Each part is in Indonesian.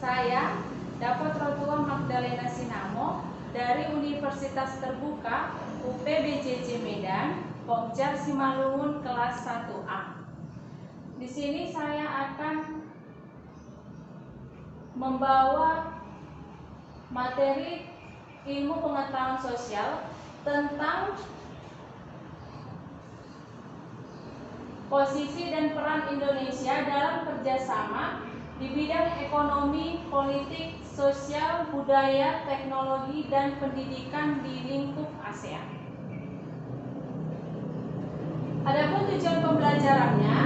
Saya Dapat Rotua Magdalena Sinamo dari Universitas Terbuka UPBJJ Medan, Pokjar Simalungun kelas 1A. Di sini saya akan membawa materi ilmu pengetahuan sosial tentang posisi dan peran Indonesia dalam kerjasama di bidang ekonomi, politik, sosial, budaya, teknologi, dan pendidikan di lingkup ASEAN. Adapun tujuan pembelajarannya,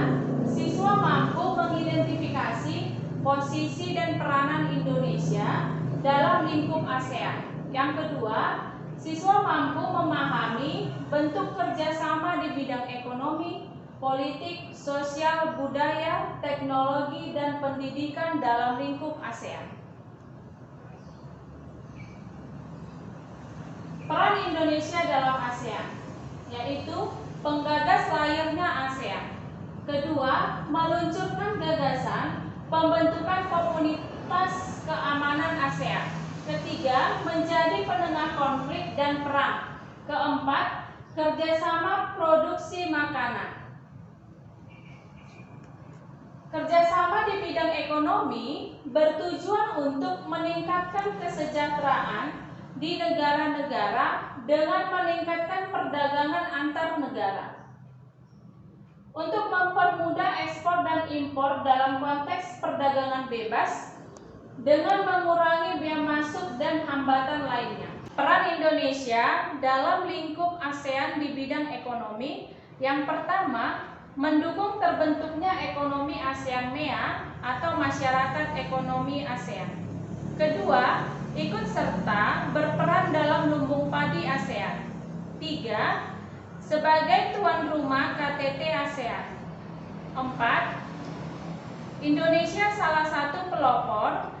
siswa mampu mengidentifikasi posisi dan peranan Indonesia dalam lingkup ASEAN. Yang kedua, siswa mampu memahami bentuk kerjasama di bidang ekonomi, politik, sosial, budaya, teknologi, dan pendidikan dalam lingkup ASEAN. Peran Indonesia dalam ASEAN, yaitu penggagas lahirnya ASEAN. Kedua, meluncurkan gagasan pembentukan komunitas keamanan ASEAN. Ketiga, menjadi penengah konflik dan perang. Keempat, kerjasama produksi makanan. Kerjasama di bidang ekonomi bertujuan untuk meningkatkan kesejahteraan di negara-negara dengan meningkatkan perdagangan antar negara. Untuk mempermudah ekspor dan impor dalam konteks perdagangan bebas dengan mengurangi biaya masuk dan hambatan lainnya. Peran Indonesia dalam lingkup ASEAN di bidang ekonomi, yang pertama, mendukung terbentuknya ekonomi ASEAN MEA atau Masyarakat Ekonomi ASEAN. Kedua, ikut serta berperan dalam lumbung padi ASEAN. Tiga, sebagai tuan rumah KTT ASEAN. Empat, Indonesia salah satu pelopor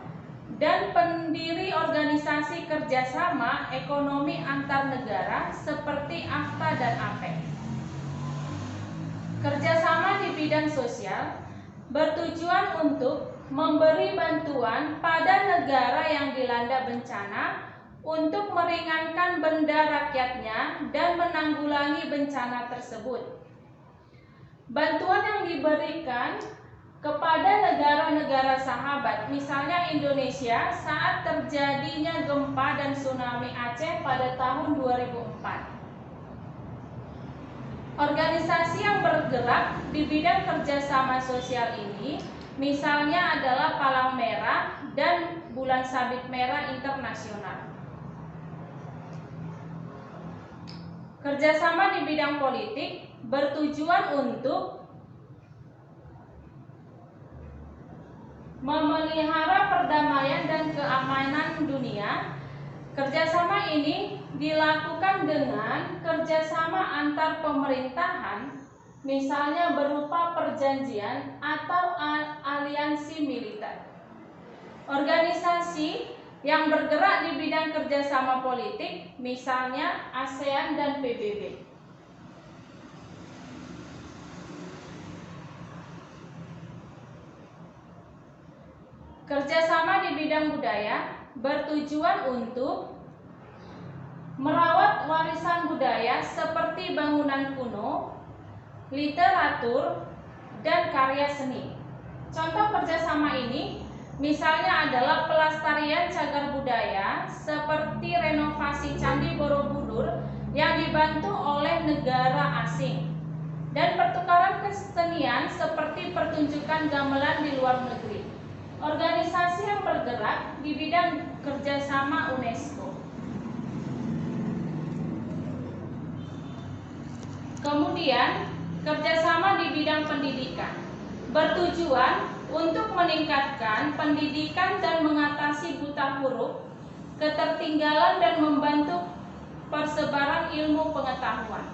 dan pendiri organisasi kerjasama ekonomi antar negara seperti AFTA dan APEC. Kerjasama di bidang sosial bertujuan untuk memberi bantuan pada negara yang dilanda bencana untuk meringankan benda rakyatnya dan menanggulangi bencana tersebut. Bantuan yang diberikan kepada negara-negara sahabat, misalnya Indonesia saat terjadinya gempa dan tsunami Aceh pada tahun 2004. Organisasi yang bergerak di bidang kerjasama sosial ini misalnya adalah Palang Merah dan Bulan Sabit Merah Internasional. Kerjasama di bidang politik bertujuan untuk memelihara perdamaian dan keamanan dunia. Kerjasama ini dilakukan dengan kerjasama antar pemerintahan, misalnya berupa perjanjian atau aliansi militer. Organisasi yang bergerak di bidang kerjasama politik, misalnya ASEAN dan PBB. Kerjasama di bidang budaya bertujuan untuk merawat warisan budaya seperti bangunan kuno, literatur, dan karya seni. Contoh kerjasama ini misalnya adalah pelestarian cagar budaya seperti renovasi Candi Borobudur yang dibantu oleh negara asing, dan pertukaran kesenian seperti pertunjukan gamelan di luar negeri. Organisasi yang bergerak di bidang kerjasama UNESCO. Kemudian, kerjasama di bidang pendidikan bertujuan untuk meningkatkan pendidikan dan mengatasi buta huruf, ketertinggalan, dan membantu persebaran ilmu pengetahuan.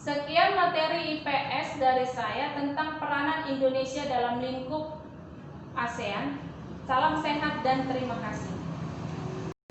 Sekian materi IPS dari saya tentang peranan Indonesia dalam lingkup ASEAN. Salam sehat dan terima kasih.